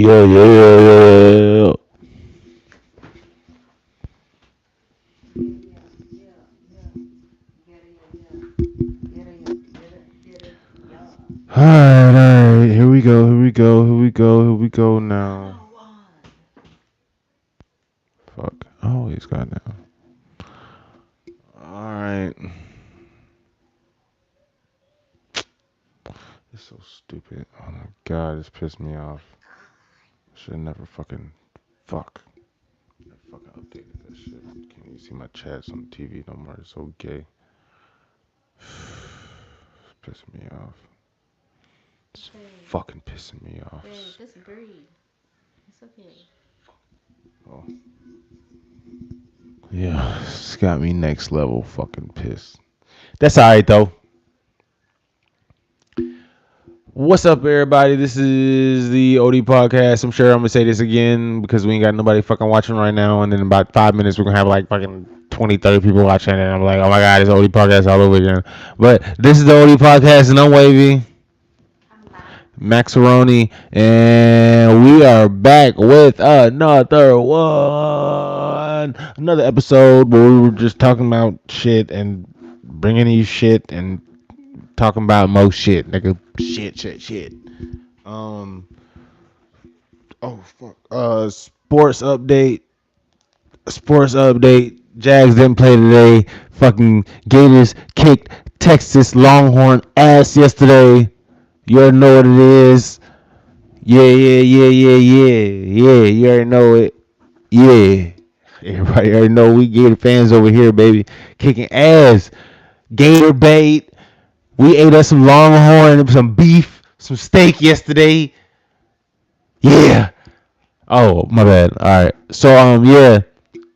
Yeah, yeah, yeah, yeah. Yeah, yeah, yeah, yeah. Get it, yeah, yeah. Get it, yeah, get it, get it, yeah. All right. Here we go. Here we go. Here we go. Here we go now. Round one. Fuck. I always got now. All right. It's so stupid. Oh my god, it's pissed me off. Should never fucking fuck. I fucking updated that shit. Can't even see my chats on TV no more. It's so gay. It's pissing me off. It's Babe, fucking pissing me off. babe, just breathe. It's okay. Oh. Yeah, it's got me next level fucking pissed. That's alright though. What's up, everybody? This is the OD podcast. I'm sure I'm gonna say this again because we ain't got nobody fucking watching right now. And in about 5 minutes, we're gonna have like fucking 20, 30 people watching. And I'm like, oh my god, it's OD podcast all over again. But this is the OD podcast, and I'm Wavy I'm back. Maxaroni, and we are back with another one, another episode where we were just talking about shit and bringing you shit and talking about most shit, nigga. Shit. Um. Oh fuck. Sports update. Jags didn't play today. Fucking Gators kicked Texas Longhorn ass yesterday. You already know what it is. Yeah. You already know it. Yeah. Everybody already know we Gator fans over here, baby. Kicking ass. Gator bait. We ate us some Longhorn, some beef, some steak yesterday. Yeah. Oh, my bad. All right. So yeah.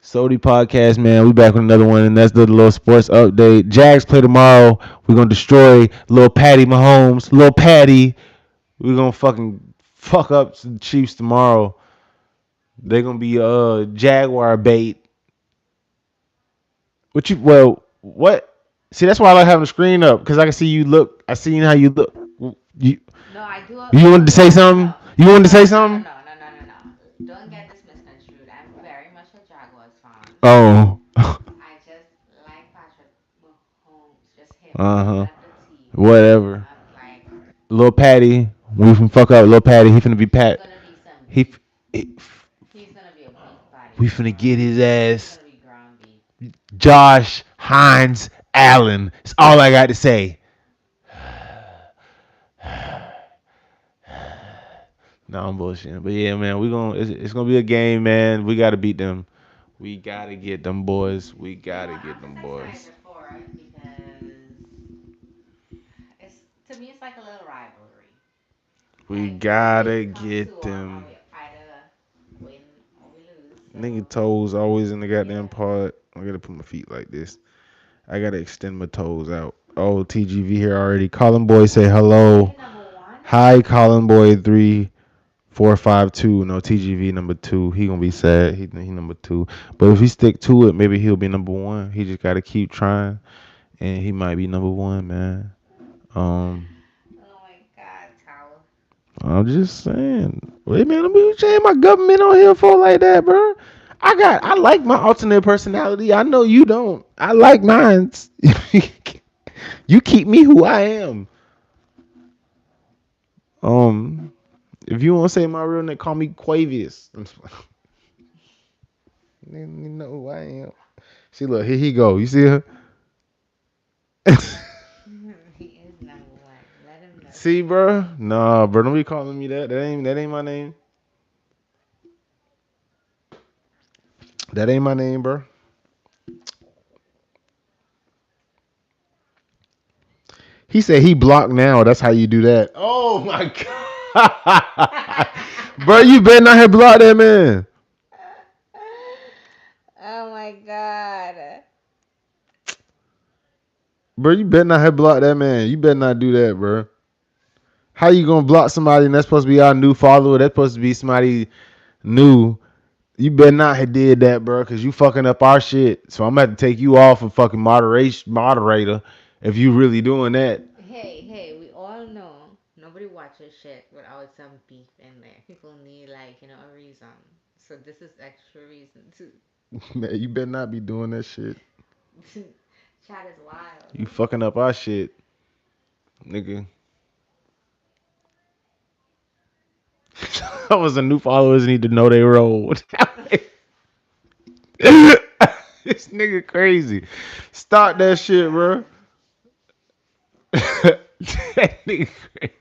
Sody podcast, man. We back with another one, and that's the little sports update. Jags play tomorrow. We're gonna destroy little Patty Mahomes. Little Patty. We're gonna fucking fuck up some Chiefs tomorrow. They're gonna be Jaguar bait. What? See, that's why I like having the screen up, because I can see you look. I seen how you look. You No, I do. you wanted No, to say no, no, something? no, You wanted to no, say no, no, something? no, no, no, no, no. Don't get this misconstrued. I'm very much a Jaguars fan. Oh. I just like Patrick Mahomes, just him, Uh-huh. not the team, Whatever. not like Lil Patty. We can fuck up Lil Patty. He finna be he's Pat. gonna be some He, beef. he He's gonna be a beef patty we finna tomorrow. get his He's ass. gonna be ground beef. Josh Hines Allen. That's all I got to say. No, I'm bullshitting. But yeah, man, it's gonna be a game, man. We gotta beat them. We gotta get them boys. We You know gotta what? get I'm them just boys. excited for it because it's to me it's like a little rivalry. We Like both gotta teams come to get them. either win or we lose. Nigga So toes always in the goddamn yeah. pod. I gotta put my feet like this. I gotta extend my toes out. Oh, TGV here already. Colin Boy say Are hello. you number one? Hi, Colin Boy 3452. No, TGV number two. He gonna be sad. He number two. But if he stick to it, maybe he'll be number one. He just gotta keep trying, and he might be number one, man. Um, Oh my God, Towel. I'm just saying. Wait, man, I'm be saying my government on here for like that, bro. I like my alternate personality. I know you don't. I like mine. You keep me who I am. Um, if you want to say my real name, call me Quavius. You know who I am. See, look, here he go. You see her? He is number one. Let him know. See, bro? Nah, bro, don't be calling me that. That ain't my name. That ain't my name, bro. He said he blocked now. That's how you do that. Oh my god, bro, you better not have blocked that man. Oh my God. Bro, you better not have blocked that man. You better not do that, bro. How you gonna block somebody and that's supposed to be our new follower? That's supposed to be somebody new. You better not have did that, bro, because you fucking up our shit. So I'm gonna have to take you off of fucking moderator if you really doing that. Hey, hey, we all know nobody watch watch your shit with always some beef in there. People need like, a reason. So this is extra reason to Man, you better not be doing that shit. chat is wild. You fucking up our shit, nigga. I was a new followers need to know they role. This nigga crazy. Stop that Oh shit, bro. god. That nigga crazy.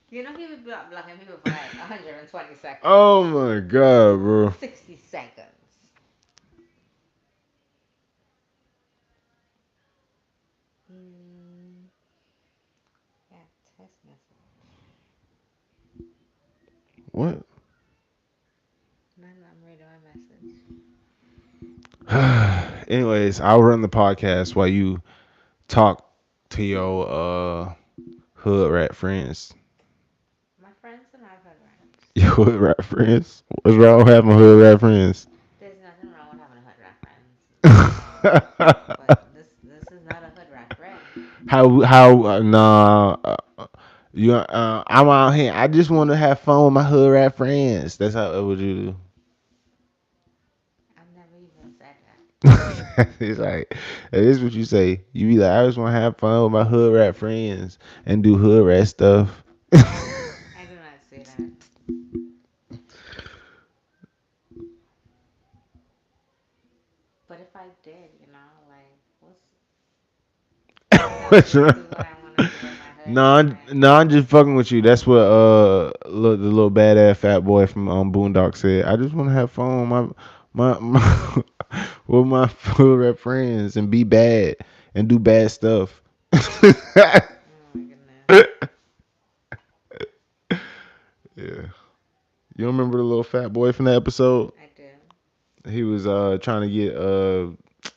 He would blocking people for like 120 seconds. Oh my god, bro. 60 seconds. Mm, yeah, test message. What? No, no, I'm reading my message. Anyways, I'll run the podcast while you talk to your hood rat friends. My friends are not hood rats. Your hood rat friends? What's wrong with having hood rat friends? There's nothing wrong with having a hood rat friends. But this is not a hood rat friend. how nah you I'm out here. I just want to have fun with my hood rat friends. That's how what you do. I've never even said that. It's like this is what you say. You be like, I just want to have fun with my hood rat friends and do hood rat stuff. I do not say that. But if I did, like, what's I would just do what I want to do with my hood rat No, friends. I'm just fucking with you. That's what the little badass fat boy from Boondock said. I just want to have fun with my with my hood rat friends and be bad and do bad stuff. Oh my goodness. Yeah. You don't remember the little fat boy from that episode? I do. He was trying to get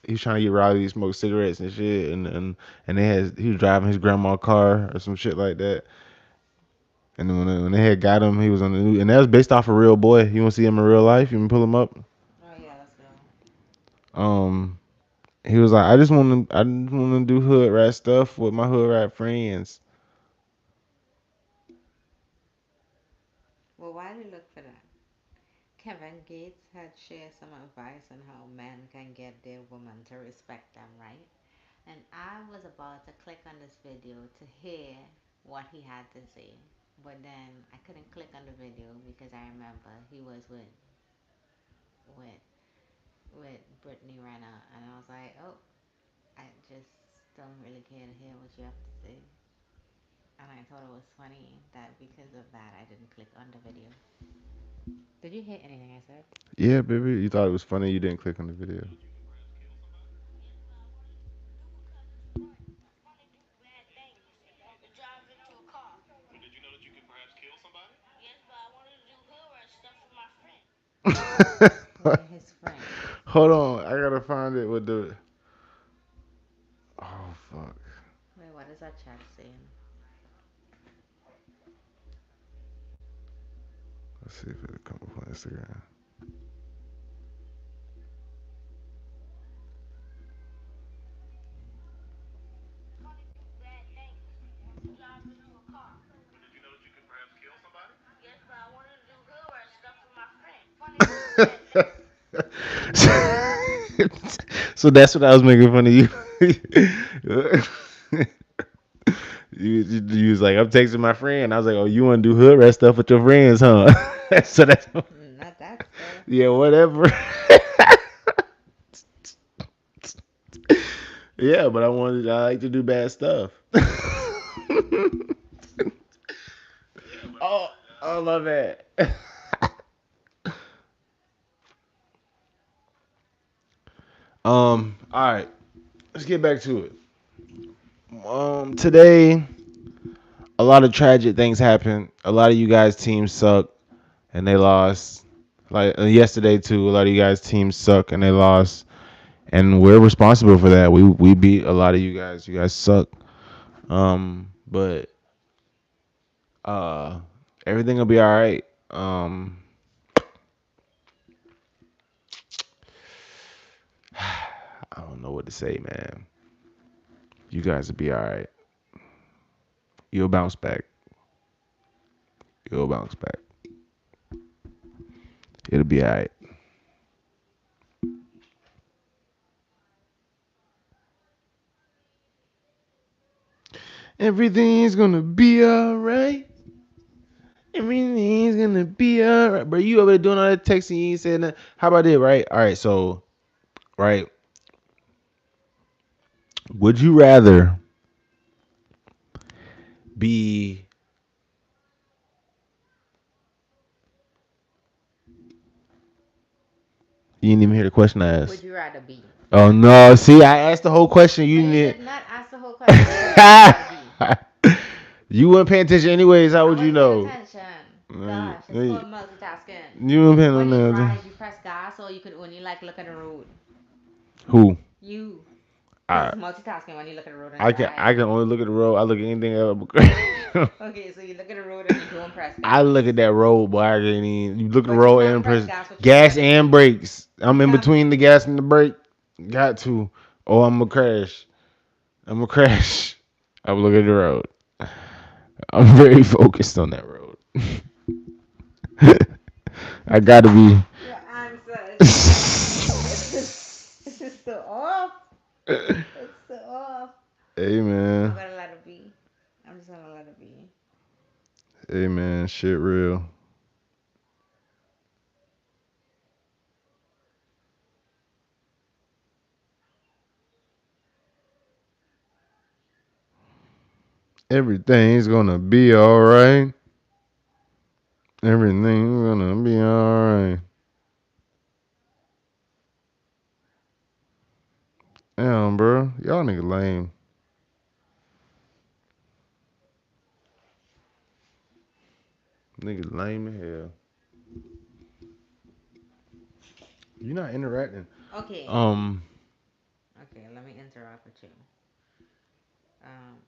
he was trying to get Riley to smoke cigarettes and shit and he was driving his grandma's car or some shit like that. And then when they had got him, he was on the news, and that was based off a real boy. You want to see him in real life? You can pull him up. Oh yeah, let's go. Um, he was like, I just want to do hood rat stuff with my hood rat friends. Well, while you look for that, Kevin Gates had shared some advice on how men can get their woman to respect them, right? And I was about to click on this video to hear what he had to say. But then I couldn't click on the video because I remember he was with with Brittany Renner, and I was like, oh, I just don't really care to hear what you have to say. And I thought it was funny that because of that I didn't click on the video. Did you hear anything I said? Yeah, baby. You thought it was funny. You didn't click on the video. With his friends. Hold on, I gotta find it with the. Oh fuck. Wait, what is that chat saying? Let's see if it'll come up on Instagram. So that's what I was making fun of you. You was like, I'm texting my friend. I was like, oh, you want to do hood rat stuff with your friends, huh? So that's Not that stuff. yeah, whatever. Yeah, but I like to do bad stuff. Oh, I love it. All right, let's get back to it. Today a lot of tragic things happened. A lot of you guys' teams suck and they lost. Like yesterday too, a lot of you guys' teams suck and they lost, and we're responsible for that. We beat a lot of you guys. You guys suck. But uh, everything will be all right. I don't know what to say, man. You guys will be all right. You'll bounce back. It'll bounce back. It'll be alright. Everything's gonna be alright. Everything's gonna be alright. Bro, you over there doing all that texting, you ain't saying that. How about it, right? Alright, so, right. Would you rather be you didn't even hear the question I Would asked. you rather be? Oh no, see I asked the whole question. No, You you didn't did not ask the whole question. You said, would you rather be? you weren't paying attention anyways, how I would you wasn't paying know? attention. You, Gosh, it's called multitasking. you weren't paying no When you attention. drive, you press gas, or you can only like look at the road. Who? You, because I it's multitasking when you look at the road and I can drive. only look at the road. I look at anything else. Okay, so you look at the road and you don't press I gas. look at that road, boy. I can't even. You look at the But you road can't and press press gas what you gas trying to and do. brakes. I'm You in can't. between the gas and the brake. Got to, or I'm gonna crash. I'm gonna crash. I'm looking at the road. I'm very focused on that road. I gotta be. Your answer is it's so off. It's so off. Hey I'm man. gonna let it be. I'm just gonna let it be. Hey man. Shit real. Everything's gonna be alright. Everything's gonna be alright. Damn, bro. Y'all nigga lame. Nigga lame as hell. You not interacting. Okay. Um, Okay. Let me interact with you. Um.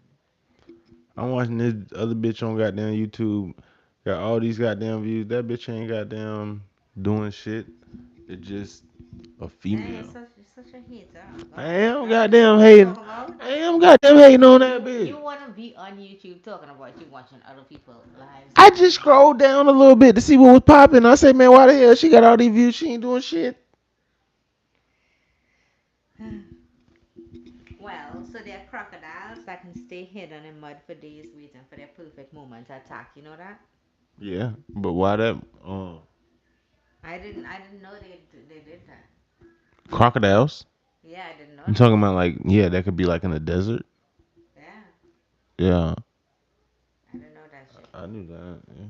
I'm watching this other bitch on goddamn YouTube. Got all these goddamn views. That bitch ain't goddamn doing shit. It just a Dang, female. you're such a hater. I Gosh, am that bitch you goddamn want to hating. talk about? I am goddamn hating on that You bitch. want to be on YouTube talking about you watching other people's lives I and just scrolled down a little bit to see what was popping. I said, man, why the hell she got all these views? She ain't doing shit. well, so there are crocodiles that can stay hidden in mud for days waiting for their perfect moment to attack. You know that? Yeah, but why that? I didn't know they did that. Crocodiles. Yeah, I didn't know I'm that. talking about like yeah, that could be like in the desert. Yeah, Yeah, I didn't know that shit. I knew that. Yeah.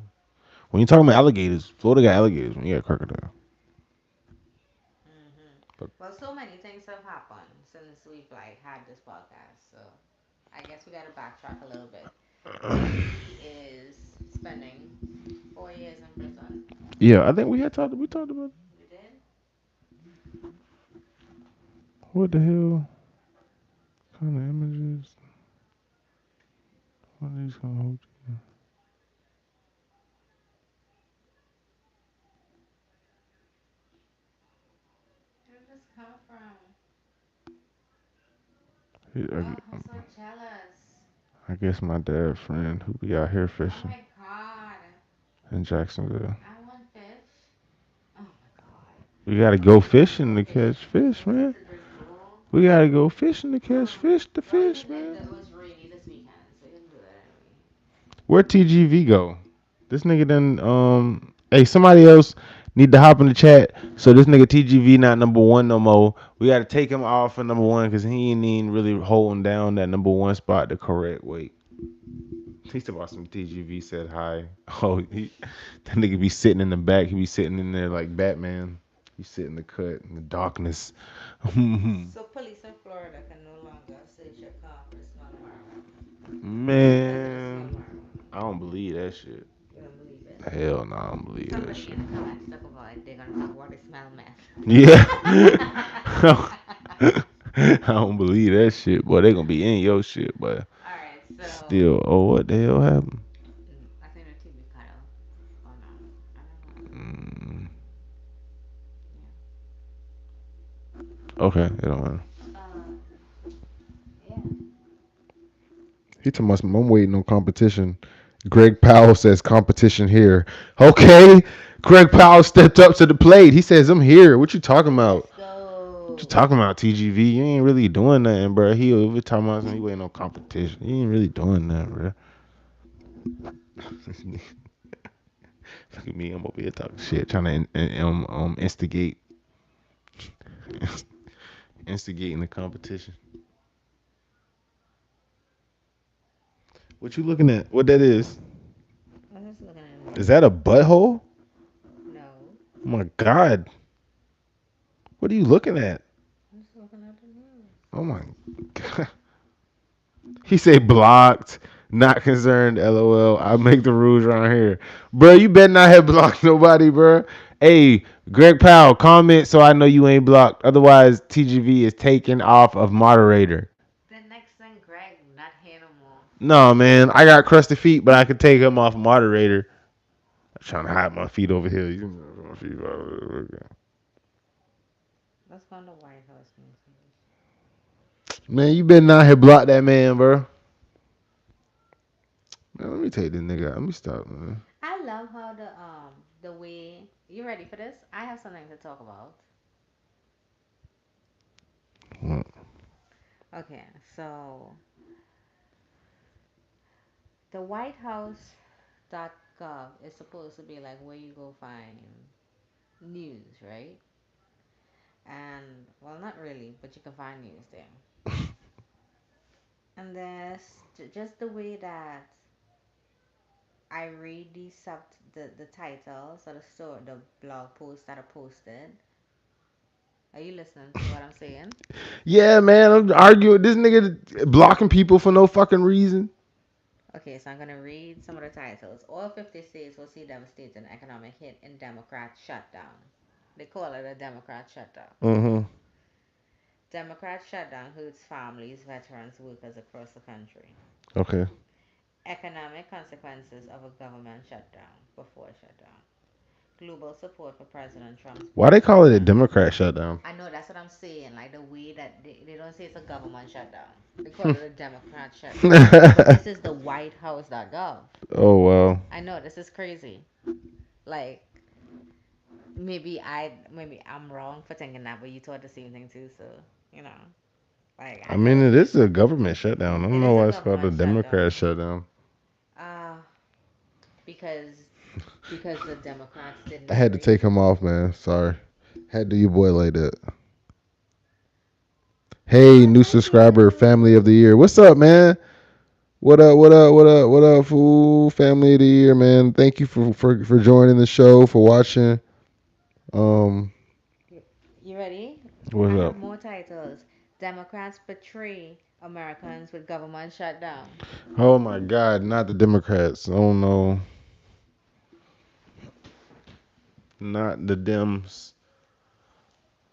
When you talking about alligators, Florida got alligators. When you got crocodile. But Well, so many things have happened since we've like had this podcast. So I guess we got to backtrack a little bit. He is spending 4 years in prison. yeah, I think we had talked. We talked about We did. what the hell kind of images. What are these kind of hold Where did this come from? you? Oh, I'm so jealous. I guess my dad's friend who be out here Oh fishing my god. in Jacksonville. I want fish. Oh my god. We gotta When are go we gonna fishing go to catch fishing? fish, Let's man. just go. We gotta go fishing to catch Um, fish. The well, fish, man. it was rainy this weekend, so we can do that anyway. Where TGV go? This nigga done hey somebody else need to hop in the chat. So this nigga TGV not number one no more. We gotta take him off for number one because he ain't even really holding down that number one spot the correct way. He's about some TGV said hi. Oh that nigga be sitting in the back. He be sitting in there like Batman. He sit in the cut in the darkness. So police in Florida can no longer search your car for the smell of marijuana because of the smell of Man, marijuana. I don't believe that shit. You don't believe it? Hell no, I don't believe that Somebody shit. in the comments talk about it. They're gonna talk about the smell meth. Yeah. I don't believe that shit, boy. They gonna be in your shit, but All right, so still, oh, what the hell happened? I think the TV cut off. Oh no, I don't know what happened. Mm, Yeah. okay, it don't matter. Yeah. He talking about some, I'm waiting on competition. Greg Powell says competition here. Okay. Greg Powell stepped up to the plate. He says, I'm here. What you talking about? Let's What you go. talking about, TGV? You ain't really doing nothing, bro. He over talking about something. He ain't no competition. He ain't really doing that, bro. Look at me. I'm over here talking shit, trying to instigate, instigating the competition. What you looking at? What that is? I'm just looking at the Is that news. a butthole? No, Oh my god. What are you looking at? I'm just looking at the news. Oh my god. He say blocked, not concerned. LOL. I make the rules around here, bro. You better not have blocked nobody, bro. Hey, Greg Powell, comment so I know you ain't blocked. Otherwise, TGV is taken off of moderator. The next thing, Greg, not here no more. No, man. I got crusty feet, but I could take him off moderator. I'm trying to hide my feet over here. You know, my feet. Let's go on the White House news. Man, you better not have blocked that man, bro. Man, let me take this nigga out. Let me stop, man. I love how the way you ready for this? I have something to talk about. What? Okay, so the White House.gov is supposed to be like where you go find news, right? And well, not really, but you can find news there. And there's just the way that I read the titles or the story, the blog posts that are posted. Are you listening to what I'm saying? Yeah, man. I'm arguing with this nigga blocking people for no fucking reason. Okay, so I'm gonna read some of the titles. All 50 states will see devastating economic hit in Democrat shutdown. They call it a Democrat shutdown. Mm-hmm. Democrat shutdown hurts families, veterans, workers across the country. Okay. Economic consequences of a government shutdown before shutdown. Global support for President Trump's Why they call it a plan. Democrat shutdown? I know that's what I'm saying. Like the way that they don't say it's a government shutdown. They call it a Democrat shutdown. But this is the White House.gov. Oh well. I know this is crazy. Like maybe I'm wrong for thinking that, but you thought the same thing too. So you know, like I I mean, thought it is a government shutdown. I don't it know is a why it's called a government Democrat shutdown. shutdown. Uh because because the Democrats didn't I had to agree. take him off, man. Sorry. Had to do your boy like that. Hey, Oh, new thank subscriber, family of you. the year. What's up, man? What up? What up? What up? What up, fool? Family of the year, man. Thank you for joining the show, for watching. Um, You ready? what's I up? have more titles. Democrats betray Americans with government shutdown. Oh my God, not the Democrats. Oh no, not the Dems.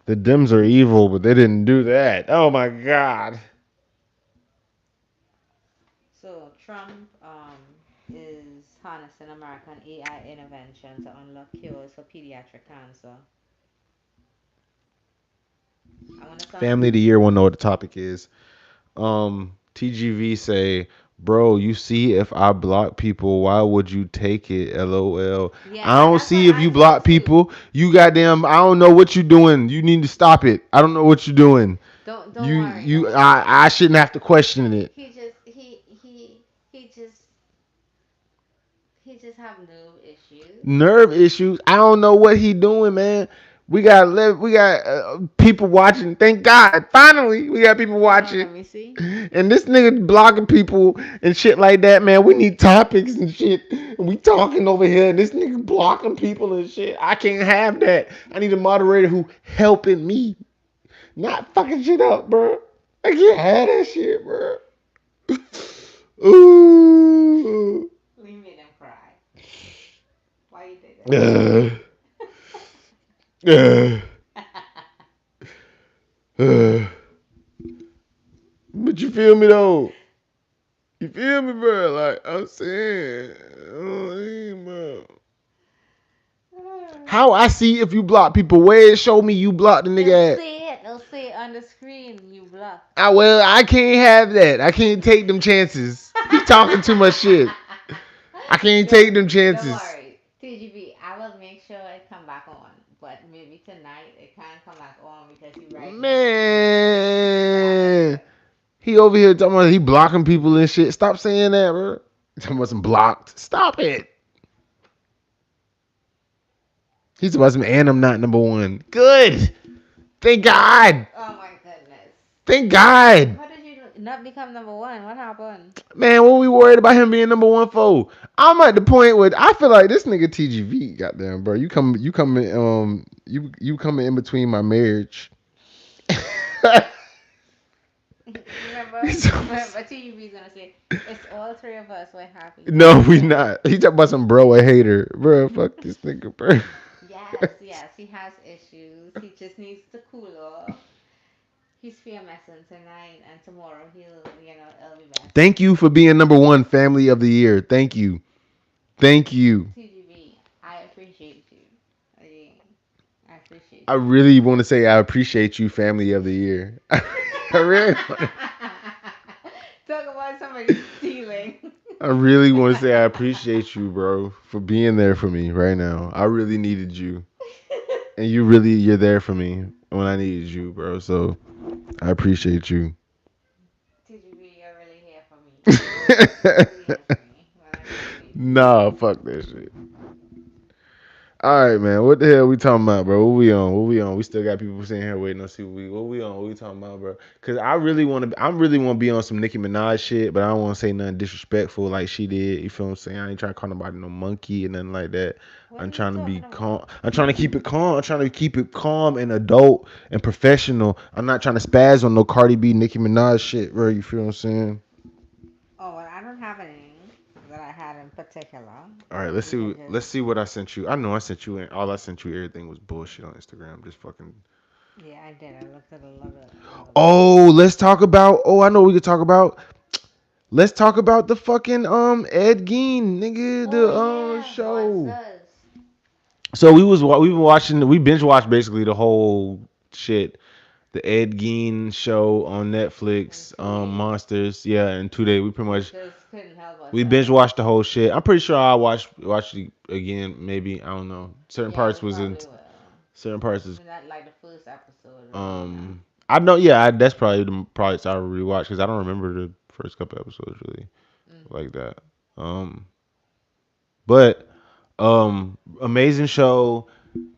The Dems are evil, but they didn't do that. Oh my God. So Trump is harnessing American AI intervention to unlock cures for pediatric cancer. I want to Family some. of the year will know what the topic is. TGV say, bro, you see if I block people, why would you take it? LOL. I Yeah, don't that's what see if I you thought block too. people. You goddamn, I don't know what you're doing. You need to stop it. I don't know what you're doing. Don't You worry, don't you worry. I shouldn't have to question it. He just have nerve issues. Nerve issues. I don't know what he doing, man. We got people watching. Thank God. Finally, we got people Hold on, watching. let me see. And this nigga blocking people and shit like that, man. We need topics and shit. And we talking over here, and this nigga blocking people and shit. I can't have that. I need a moderator who helping me, not fucking shit up, bro. I can't have that shit, bro. Ooh. We made him cry. Why you did Uh, uh, that? uh. But you feel me though? You feel me, bro? Like I'm saying, bro. How I see if you block people? Where it show me you block the It'll nigga at? say it. It'll say it on the screen. You blocked. I can't have that. I can't take them chances. He talking too much shit. I can't take Don't them don't chances. worry. TGB, I will make sure it come back on. But maybe tonight it can't come back on because you're right next to me. But I'm gonna do Man, it. he over here talking about he blocking people and shit. Stop saying that, bro. Talking about some blocked. Stop it. He's about some, and I'm not number one. Good. Thank God. Oh my goodness. Thank God. How did you not become number one? What happened? Man, what we worried about him being number one for? I'm at the point where I feel like this nigga TGV, goddamn, bro. You coming in between my marriage. Remember? Remember TGB's gonna say, it's all three of us, we're happy. No, we not. He talking about some bro a hater, bro. Fuck this nigga, bro. Yes, yes, he has issues. He just needs to cool off. He's fear messing tonight and tomorrow it'll be best. Thank you for being number one family of the year. Thank you. Thank you. TGB, I appreciate you. I, I appreciate I you. really want to say I appreciate you, family of the year. I really, Talk about somebody stealing. I really want to say I appreciate you, bro, for being there for me right now. I really needed you, and you're there for me when I needed you, bro. So I appreciate you. TGB, you're really here for me. You're really here for me when I need you. Nah, fuck that shit. All right, man. What the hell we talking about, bro? What we on? What we on? We still got people sitting here waiting to see what we on. What we talking about, bro? Cause I really want to be on some Nicki Minaj shit, but I don't want to say nothing disrespectful like she did. You feel what I'm saying? I ain't trying to call nobody no monkey and nothing like that. What I'm are you trying to be talking calm. about? I'm trying to keep it calm. I'm trying to keep it calm and adult and professional. I'm not trying to spaz on no Cardi B, Nicki Minaj shit, bro. You feel what I'm saying? Oh, well, I don't have any that I had in particular. All right, let's We can see. just, Let's see what I sent you. I know I sent you, and all I sent you, everything was bullshit on Instagram. Just fucking. yeah, I did. I looked at a lot of it. Oh, let's talk about. Oh, I know what we could talk about. Let's talk about the fucking Ed Gein nigga Oh, the yeah, show. monsters. So we've been watching, we binge watched basically the whole shit, the Ed Gein show on In Netflix, 2 days. Monsters. Yeah, in 2 days we pretty We much just couldn't help we binge ourselves. watched the whole shit. I'm pretty sure I'll watch it again. Maybe I don't know. Certain Yeah, parts we was in probably will. certain parts is We're not like the first episode or anything now. um. I know. Yeah, that's probably the parts I rewatch because I don't remember the first couple episodes really Mm. like that. But amazing show.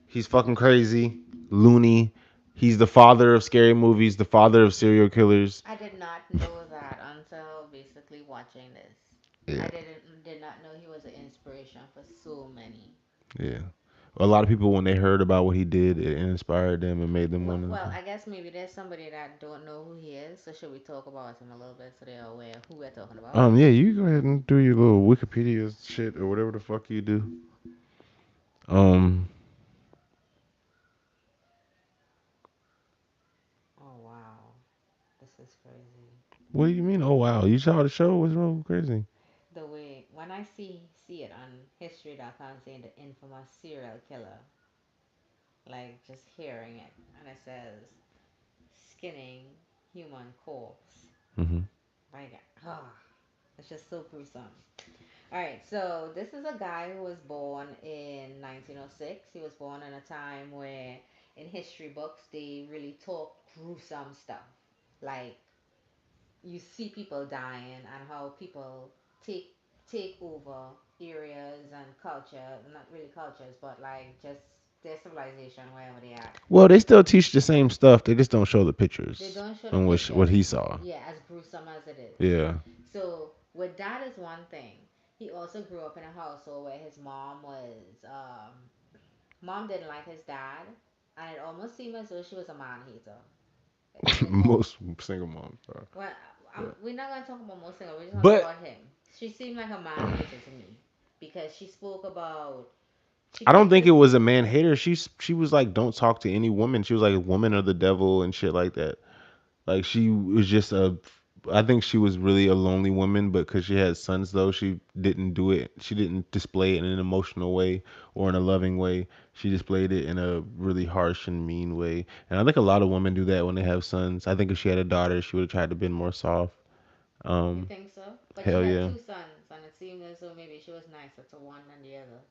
He's fucking crazy, loony. He's the father of scary movies, the father of serial killers. I did not know that until basically watching this. Yeah, Did not know he was an inspiration for so many. yeah. A lot of people when they heard about what he did, it inspired them and made them want Well, to. I guess maybe there's somebody that don't know who he is. So should we talk about him a little bit so they're aware of who we're talking about? Yeah, you go ahead and do your little Wikipedia shit or whatever the fuck you do. Um, Oh wow, this is crazy. what do you mean? Oh wow, you saw the show? What's wrong with crazy? The way when I see it on history.com saying the infamous serial killer, like just hearing it, and it says skinning human corpse. Hmm. Like, ah, it's just so gruesome. All right, so this is a guy who was born in 1906. He was born in a time where in history books they really talk gruesome stuff. Like you see people dying and how people take take over areas and culture, not really cultures, but like just their civilization wherever they at. Well, they still teach the same stuff. They just don't show the They pictures don't show the on what pictures. he saw. Yeah, as gruesome as it is. Yeah. So with that is one thing. He also grew up in a household where his mom didn't like his dad, and it almost seemed as though she was a man hater. It Most single moms are. Well, But, we're not gonna talk about most things. We're just talking but about him. She seemed like a man hater to me because she spoke about she I don't picked think this. it was a man hater. She was like, don't talk to any woman. She was like, women are the devil and shit like that. Like she was just a. I think she was really a lonely woman, but because she had sons, though, she didn't do it. She didn't display it in an emotional way or in a loving way. She displayed it in a really harsh and mean way. And I think a lot of women do that when they have sons. I think if she had a daughter, she would have tried to be more soft. You Um, think so? But she Hell had yeah. two sons, and it seemed as though maybe she was nicer to one than the other.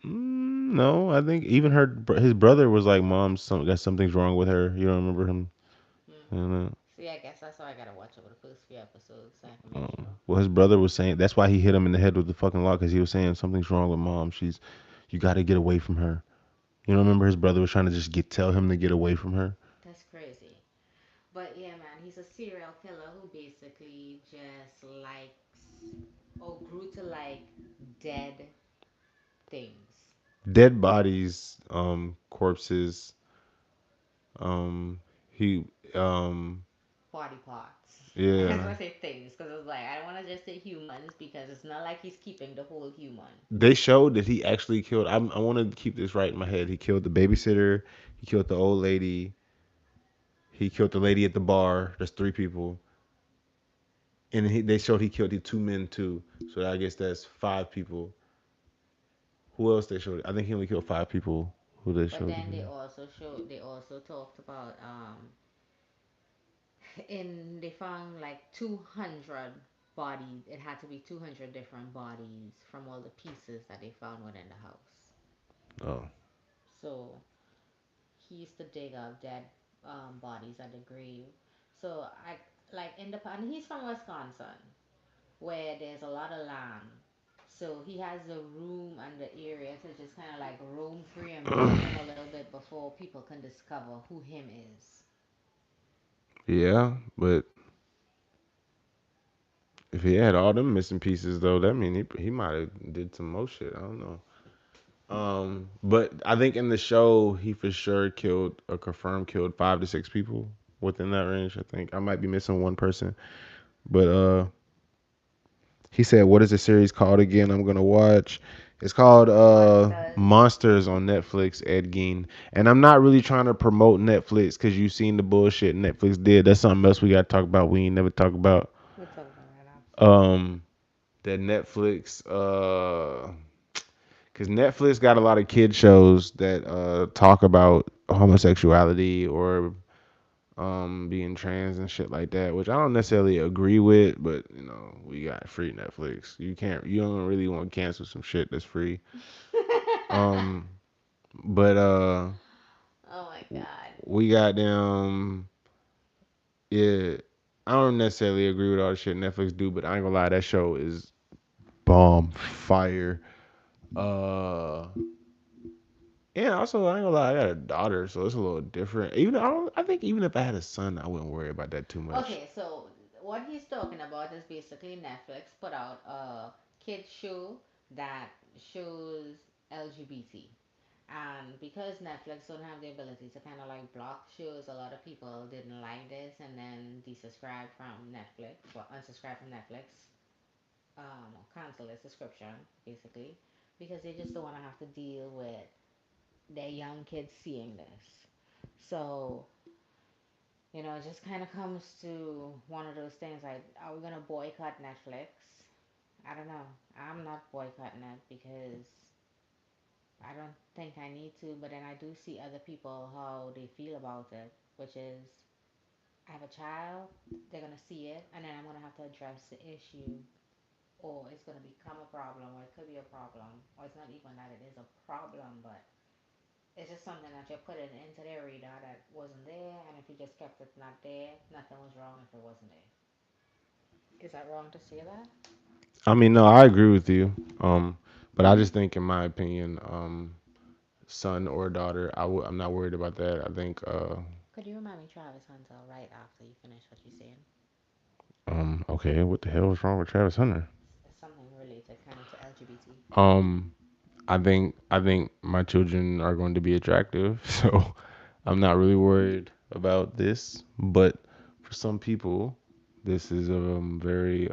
No, I think even his brother was like, "Mom, got something's wrong with her." You don't remember him? Hmm. And, See, I guess that's why I gotta watch over the first few episodes so I can make sure. well, his brother was saying that's why he hit him in the head with the fucking lock because he was saying something's wrong with mom. You got to get away from her. You don't remember his brother was trying to just tell him to get away from her. That's crazy. But yeah, man, he's a serial killer who basically just likes or grew to like dead things, Dead bodies, corpses. He, body parts. I was yeah. gonna say things because I was like, I don't want to just say humans because it's not like he's keeping the whole human. They showed that he actually killed. I want to keep this right in my head. He killed the babysitter. He killed the old lady. He killed the lady at the bar. That's three people. And they showed he killed the two men too. So I guess that's five people. Who else they showed? I think he only killed five people. Who they But showed? then they also talked about in they found like 200 bodies. It had to be 200 different bodies from all the pieces that they found within the house. Oh, So he used to dig up dead bodies at the grave. So I like in the and he's from Wisconsin where there's a lot of land. So he has the room and the area to just kind of like roam free and roam them a little bit before people can discover who him is. yeah. But if he had all them missing pieces though, that mean he might have did some more shit. I don't know. But I think in the show he for sure killed or confirmed killed 5 to 6 people within that range. I think I might be missing one person, but he said, "What is the series called again? I'm gonna watch." It's called Monsters. Monsters on Netflix. Ed Gein, and I'm not really trying to promote Netflix because you've seen the bullshit Netflix did. That's something else we got to talk about. We ain't never talk about. We'll talk about that after. Um, that Netflix, because Netflix got a lot of kid shows that talk about homosexuality or being trans and shit like that, which I don't necessarily agree with, but we got free Netflix. You don't really want to cancel some shit that's free. Um, but Oh my god. we got them. Yeah, I don't necessarily agree with all the shit Netflix do, but I ain't gonna lie, that show is bomb fire. Uh, and also I ain't gonna lie, I got a daughter, so it's a little different. I think even if I had a son, I wouldn't worry about that too much. Okay, so what he's talking about is basically Netflix put out a kid show that shows LGBT. And because Netflix don't have the ability to kind of like block shows, a lot of people didn't like this and then desubscribe from Netflix, or unsubscribe from Netflix, or cancel their subscription basically, because they just don't want to have to deal with their young kids seeing this. So it just kind of comes to one of those things like, are we going to boycott Netflix? I don't know. I'm not boycotting it because I don't think I need to, but then I do see other people how they feel about it, which is I have a child, they're going to see it, and then I'm going to have to address the issue, or it's going to become a problem, or it could be a problem, or it's not even that it is a problem, but it's just something that you're putting into their radar that wasn't there, and if you just kept it not there, nothing was wrong if it wasn't there. Is that wrong to say that? I mean, no, I agree with you. But I just think, in my opinion, son or daughter, I'm not worried about that. I think, Could you remind me Travis Hunter right after you finish what you're saying? okay, what the hell is wrong with Travis Hunter? It's something related kind of to LGBT. Um, I think my children are going to be attractive, so I'm not really worried about this. But for some people, this is very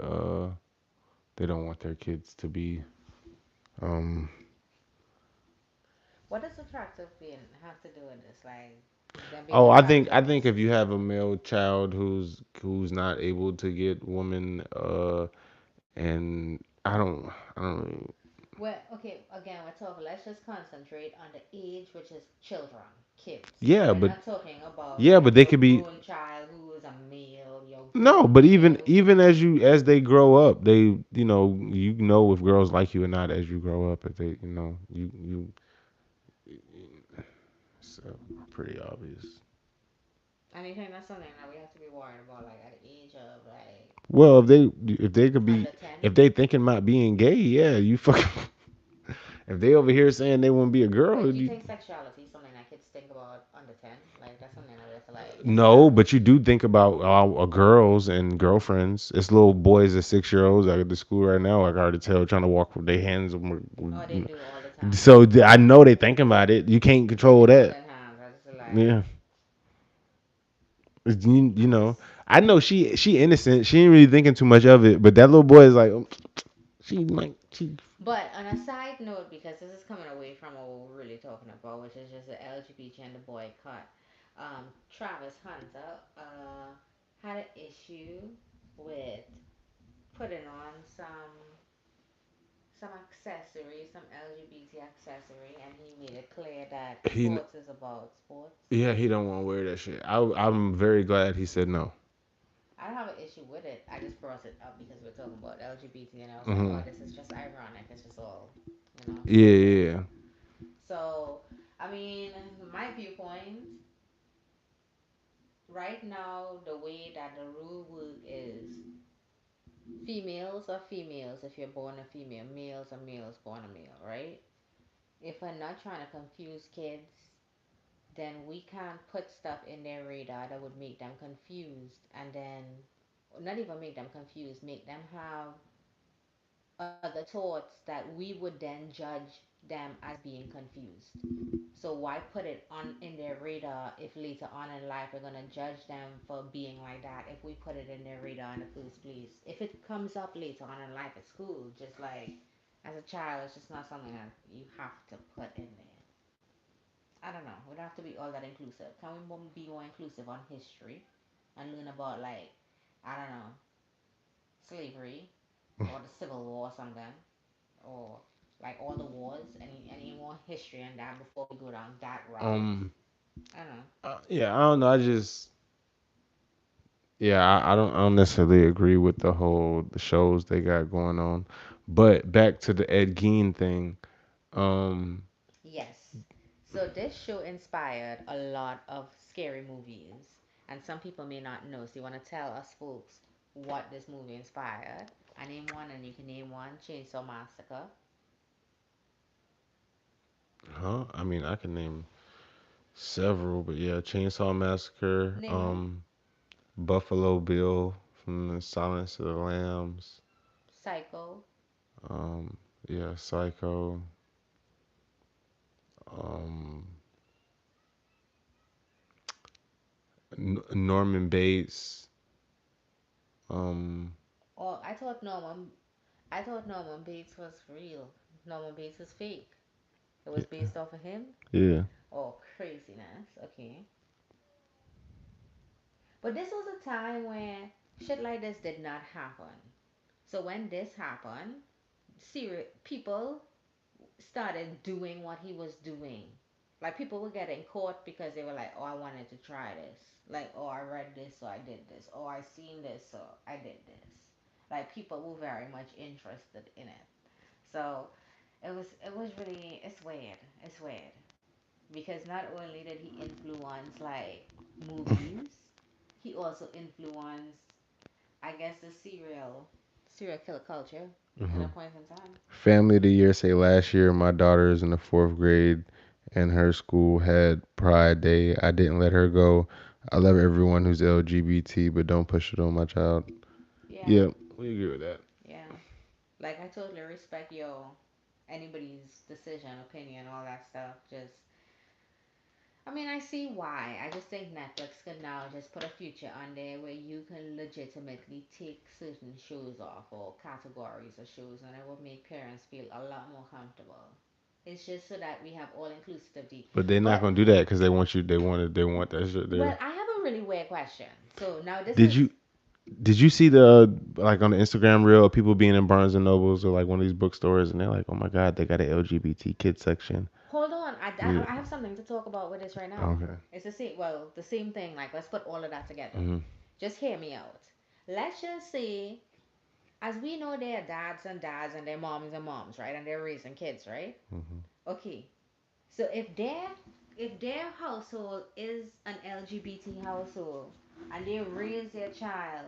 they don't want their kids to be um. What does attractive being have to do with this? Like them being Oh, I think attractive? if you have a male child who's not able to get woman, and I don't really. Well, okay, again, we're talking, let's just concentrate on the age, which is children, kids. Yeah, We're but not talking about yeah, but they your could be grown child who is a male, your no, grown but even male who. even as they grow up, they you know if girls like you or not as you grow up. If they you so pretty obvious. And you think that's something that we have to be worried about, like at the age of like Well, if they could be under 10? if they thinking about being gay, yeah, you fucking. If they over here saying they want to be a girl, But you you, think sexuality is something that kids think about under 10? Like, that's something that we have to, like, no, but establish. you do think about girls and girlfriends. It's little boys at 6 year olds at the school right now. I can already tell trying to walk with their hands. Oh, they do all the time. So I know they thinking about it. You can't They control be that. holding hands. I just feel Yeah, like, you I'm know. just. I know she innocent. She ain't really thinking too much of it. But that little boy is like, she might she. But on a side note, because this is coming away from what we're really talking about, which is just the LGBT and the boycott, Travis Hunter had an issue with putting on some accessory, some LGBT accessory, and he made it clear that He sports is about sports. yeah, he don't want to wear that shit. I'm very glad he said no. I don't have an issue with it. I just brought it up because we're talking about LGBT, and I was like, Hmm. oh, this is just ironic. It's just all, Yeah, so yeah, forth. yeah. So, I mean, my viewpoint right now, the way that the rule work is females are females if you're born a female, males are males born a male, right? If we're not trying to confuse kids, then we can't put stuff in their radar that would make them confused and then not even make them confused, make them have other thoughts that we would then judge them as being confused. So why put it on in their radar if later on in life we're gonna judge them for being like that if we put it in their radar in the first place? If it comes up later on in life, it's cool. Just like as a child, it's just not something that you have to put in there. I don't know. We don't have to be all that inclusive. Can we be more inclusive on history and learn about like I don't know slavery or the Civil War or something or like all the wars? Any more history on that before we go down that route? Um, I don't know. yeah, I don't know. I just yeah, I don't necessarily agree with the shows they got going on. But back to the Ed Gein thing. Um, Yes. So this show inspired a lot of scary movies, and some people may not know. So you want to tell us folks what this movie inspired? I name one, and you can name one. Chainsaw Massacre. huh? I mean, I can name several, but yeah, Chainsaw Massacre, Name one. Buffalo Bill from the Silence of the Lambs, Psycho. um, yeah, Psycho, um, Norman Bates, um, Oh, I thought Norman Bates was real. Norman Bates is fake. It was based off of him. yeah, Oh, craziness. Okay. But this was a time where shit like this did not happen. So when this happened, serious people started doing what he was doing. Like people were getting caught because they were like, "Oh, I wanted to try this." Like, "Oh, I read this, so I did this." "Oh, I seen this, so I did this." Like people were very much interested in it. So it was really it's weird. It's weird because not only did he influence like movies, he also influenced, I guess, the serial killer culture at hmm a point in time. Family of the Year say last year my daughter is in the fourth grade and her school had Pride Day. I didn't let her go. I love everyone who's LGBT, but don't push it on my child. Yeah, Yeah, we agree with that. yeah. Like I totally respect your anybody's decision, opinion, all that stuff. Just I mean, I see why. I just think Netflix could now just put a feature on there where you can legitimately take certain shows off or categories of shows, and it would make parents feel a lot more comfortable. It's just so that we have all inclusivity. But they're not But gonna do that because they want you. They want it. They want that shit well, there. I have a really weird question. So now this Did is you? Did you see the like on the Instagram reel of people being in Barnes and Nobles or like one of these bookstores and they're like, oh my god, they got an LGBT kid section. Hold on, Yeah. I have something to talk about with this right now. Okay. It's the same, well, the same thing. Like, let's put all of that together. Hmm. Just hear me out. Let's just say, as we know, they're dads and their moms and moms, right? And they're raising kids, right? Hmm. Okay. So if their household is an LGBT household and they raise their child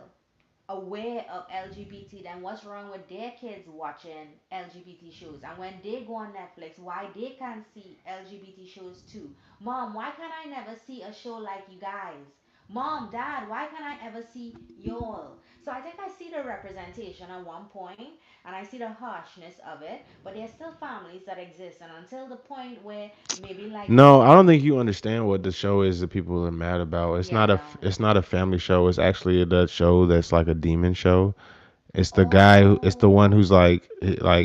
aware of LGBT, then what's wrong with their kids watching LGBT shows? And when they go on Netflix, why they can't see LGBT shows too? Mom, why can't I never see a show like you guys? Mom, Dad, why can't I ever see y'all? So I think I see the representation at one point and I see the harshness of it, but there's still families that exist. And until the point where maybe like No, I don't think you understand what the show is that people are mad about. It's yeah, I not a don't. it's not a family show. It's actually the show that's like a demon show. It's the guy who it's the one Oh, who's like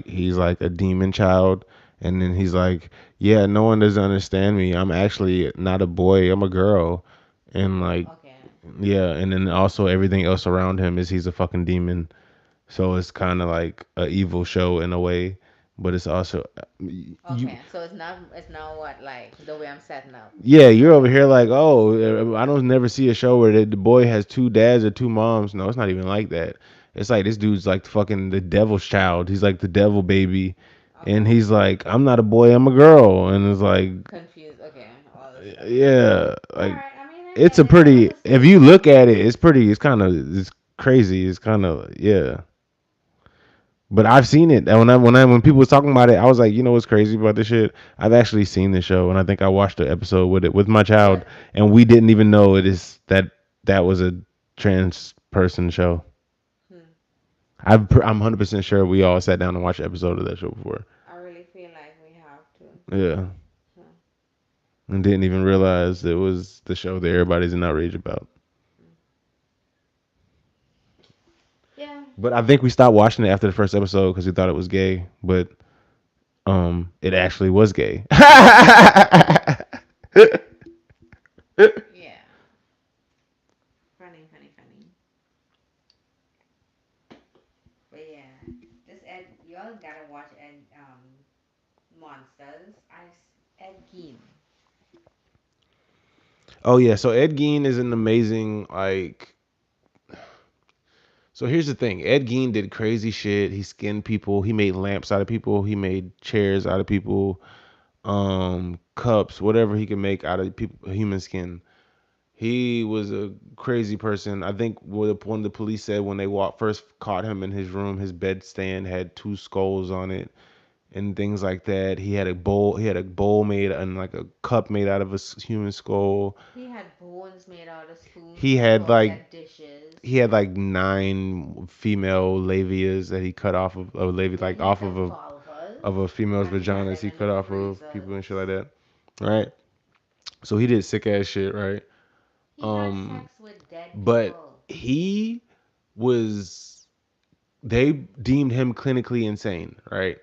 he's like a demon child and then he's like, "Yeah, no one doesn't understand me. I'm actually not a boy. I'm a girl." And like okay. yeah, and then also everything else around him is he's a fucking demon. So it's kind of like a evil show in a way, but it's also you. Okay, so it's not what like the way I'm setting up. Yeah, you're over Okay. here like, oh, I don't never see a show where the boy has two dads or two moms. No, it's not even like that. It's like this dude's like fucking the devil's child. He's like the devil baby, and Okay. he's like, I'm not a boy, I'm a girl, and it's like, Confused. Okay. All this stuff. yeah, All like right. I mean, I it's get a it. That was pretty. a If you statement. look at it, it's pretty. It's kind of it's crazy. It's kind of yeah. But I've seen it. And when people was talking about it, I was like, you know what's crazy about this shit? I've actually seen the show, and I think I watched the episode with it with my child, What? and we didn't even know it is that was a trans person show. Hmm. I'm 100% sure we all sat down and watched an episode of that show before. I really feel like we have to. Yeah, Hmm. and didn't even realize it was the show that everybody's in outrage about. Hmm. Yeah. But I think we stopped watching it after the first episode because we thought it was gay. But it actually was gay. Yeah. Funny, funny, funny. But yeah, this Ed, y'all gotta watch Ed Monsters. Ed Gein. Oh yeah, so Ed Gein is an amazing like. So here's the thing: Ed Gein did crazy shit. He skinned people. He made lamps out of people. He made chairs out of people. Cups, whatever he could make out of people, human skin. He was a crazy person. I think what one of the police said when they first caught him in his room, his bedstand had two skulls on it and things like that. He had a bowl. He had a bowl made and like a cup made out of a human skull. He had bones made out of He spoons, had before he like had dishes. he had like 9 female labias that he cut off of a labia Yeah, like he had off them vulvas, of a female's and he had vaginas. them He in cut little off of people and shit like razors. that. Right. So he did sick ass shit. Right. He had Um. sex with dead But people. he was. They deemed him clinically insane. Right.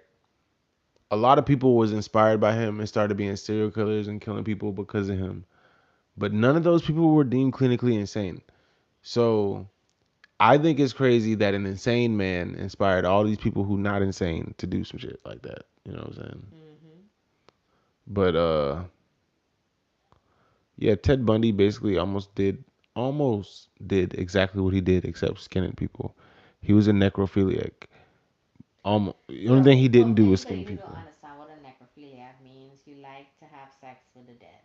A lot of people was inspired by him and started being serial killers and killing people because of him. But none of those people were deemed clinically insane. So I think it's crazy that an insane man inspired all these people who not insane to do some shit like that. You know what I'm saying? Hmm. But yeah, Ted Bundy basically almost did exactly what he did except skinning people. He was a necrophiliac. The only thing Well, he for didn't do was things that skin you don't people. understand what a necrophiliac means, you like to have sex with the dead.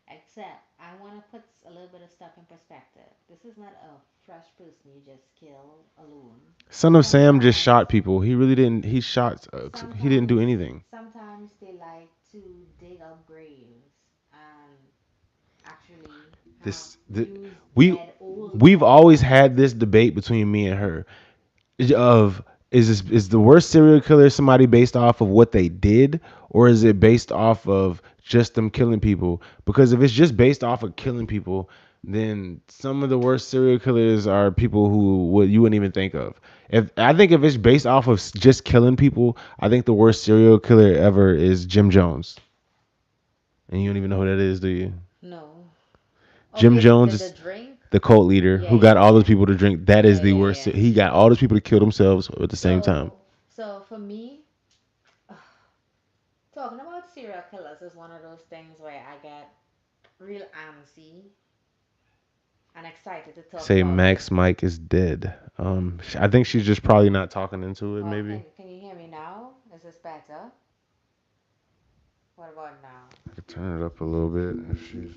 Except, I want to put a little bit of stuff in perspective. This is not a fresh person you just kill alone. Son of Sam just Sometimes, shot people. He really didn't. He shot. He didn't do sometimes, anything. sometimes they like to dig up graves and actually have This the used we old we've dead always had bodies. this debate between me and her of is the worst serial killer somebody based off of what they did or is it based off of just them killing people? Because if it's just based off of killing people, then some of the worst serial killers are people who would you wouldn't even think of. If it's based off of just killing people, I think the worst serial killer ever is Jim Jones. And you don't even know who that is, do you? No. Jim Okay, Jones the is drink. the cult leader Yeah, who yeah, got all those yeah. people to drink. That Yeah, is the yeah, worst. yeah. He got all those people to kill themselves at the same time. So for me, talking about serial killers is one of those things where I get real antsy and excited to talk Say about it. Max Mike is dead. I think she's just probably not talking into it. Oh, Maybe can you hear me now? Is this better? What about now? I could turn it up a little bit if she's.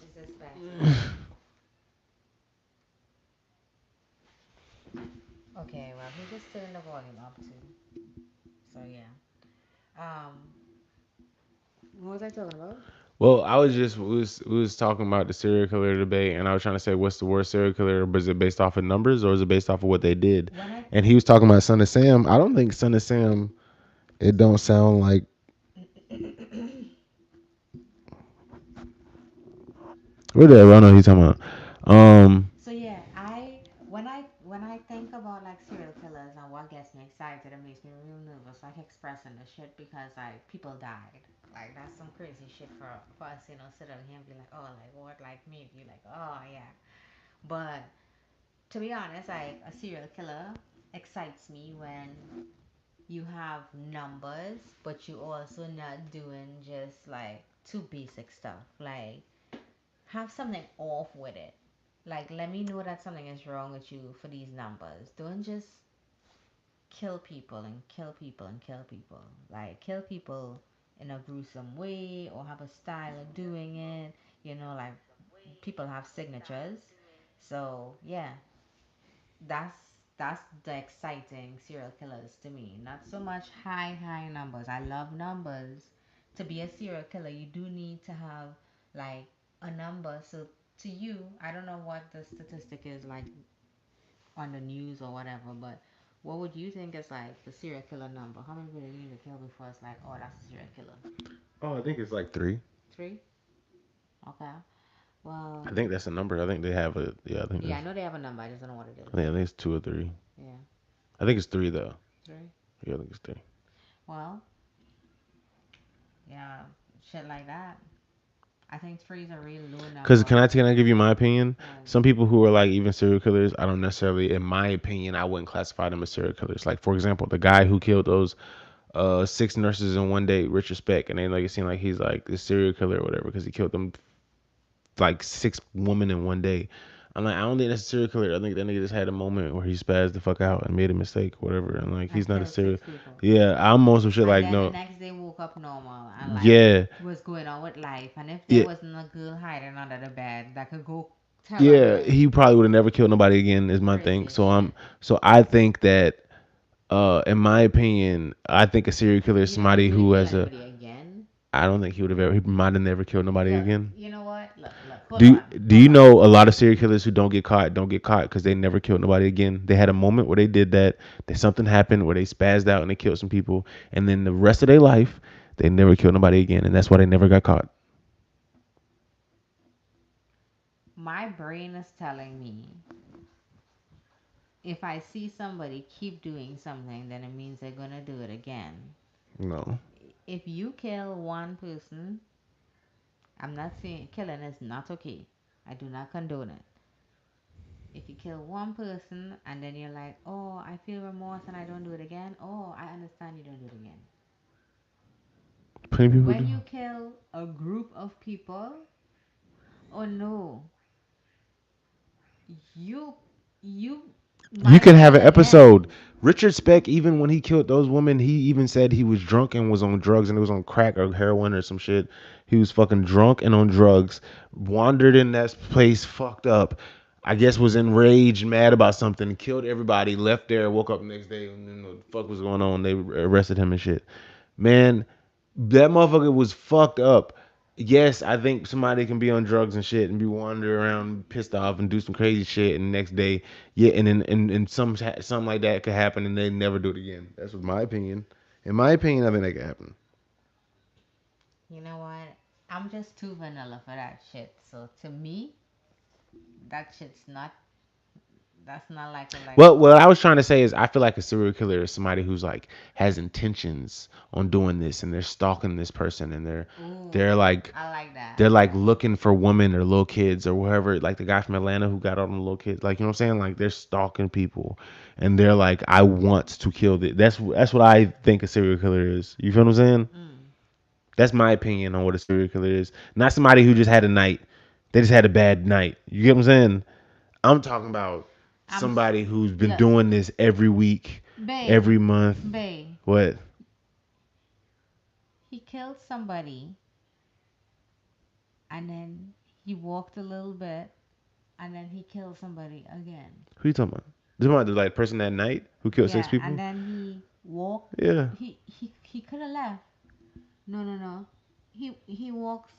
Is this better? Okay, well, he just turned the volume up too. So yeah. Um, what was I talking about? Well, I was just we was talking about the serial killer debate, and I was trying to say what's the worst serial killer, but is it based off of numbers or is it based off of what they did? When I And he was talking about Son of Sam. I don't think Son of Sam. It don't sound like whatever. I know who he's talking about. So yeah, I when I think about like serial killers and what gets me excited, it makes me real nervous, like expressing the shit because like people died. Like that's some crazy shit for us, sit over here and be like, oh, like what, like maybe like, oh yeah. But to be honest, like a serial killer excites me when you have numbers, but you also not doing just like too basic stuff. Like have something off with it. Like, let me know that something is wrong with you for these numbers. Don't just kill people and kill people and kill people. Like, kill people in a gruesome way or have a style of doing it. Like people have signatures. So, yeah, that's that's the exciting serial killers to me. Not so much high numbers. I love numbers. To be a serial killer, you do need to have like a number. So to you, I don't know what the statistic is like on the news or whatever, but what would you think is like the serial killer number? How many people do you need to kill before it's like, oh, that's a serial killer? Oh, I think it's like three. Three? Okay. Well, I think that's a number. I think they have a. Yeah, I think yeah, I that's. know they have a number. I just don't know what it is. I think it's two or three. Yeah, I think it's three though. three. Yeah, I think it's three. Well, yeah, shit like that. I think three is a real low Because number. can I give you my opinion? What? Some people who are like even serial killers, I don't necessarily, in my opinion, I wouldn't classify them as serial killers. Like for example, the guy who killed those six nurses in one day, Richard Speck, and they like it seemed like he's like a serial killer or whatever because he killed them like six women in one day. I'm like, I don't think that's a serial killer. I think that nigga just had a moment where he spazzed the fuck out and made a mistake, or whatever. And like, And he's not a killed serial. six people. Yeah, I'm on some shit And like then the no. next day woke up normal and like Yeah, was going on with life. And if there yeah, wasn't a girl hiding under the bed that could go tell on yeah. him, He probably would have never killed nobody again. Is my crazy thing. as So shit. I think that in my opinion, I think a serial killer is You don't think somebody he would have who killed has a. anybody again? I don't think he would have ever. He might have never killed nobody Look, again. you know what? Look, hold Do you, on, do hold you on. know a lot of serial killers who don't get caught because they never killed nobody again? They had a moment where they did that. That something happened where they spazzed out and they killed some people, and then the rest of their life they never killed nobody again, and that's why they never got caught. My brain is telling me if I see somebody keep doing something, then it means they're gonna do it again. No, If you kill one person, I'm not saying killing is not okay. I do not condone it. If you kill one person and then you're like, oh, I feel remorse and I don't do it again, oh, I understand you don't do it again. plenty of people When do. you kill a group of people, oh no, you you You might can have kill an episode. again. Richard Speck, even when he killed those women, he even said he was drunk and was on drugs and it was on crack or heroin or some shit. He was fucking drunk and on drugs, wandered in that place, fucked up. I guess was enraged, mad about something, killed everybody, left there, woke up the next day, and then what the fuck was going on? They arrested him and shit. Man, that motherfucker was fucked up. Yes, I think somebody can be on drugs and shit and be wandering around pissed off and do some crazy shit, and the next day, yeah, and then and something like that could happen, and they never do it again. That's what my opinion. In my opinion, I think that could happen. You know what? I'm just too vanilla for that shit. So to me, that shit's not That's not like a Well, what I was trying to say is, I feel like a serial killer is somebody who's like has intentions on doing this, and they're stalking this person, and Ooh, they're like I like that. they're like looking for women or little kids or whoever, like the guy from Atlanta who got all them little kids. Like, you know what I'm saying? Like, they're stalking people, and they're like, I want to kill this. That's what I think a serial killer is. You feel what I'm saying? Mm. That's my opinion on what a serial killer is. Not somebody who just had a night. They just had a bad night. You get what I'm saying? I'm talking about I'm s- somebody who's been look, doing this every week, bae, every month. bae. What? He killed somebody, and then he walked a little bit, and then he killed somebody again. Who you talking about? You talking about the like person that night who killed six Yeah, and people? then he walked. Yeah. He could have left. No, no, no. He walks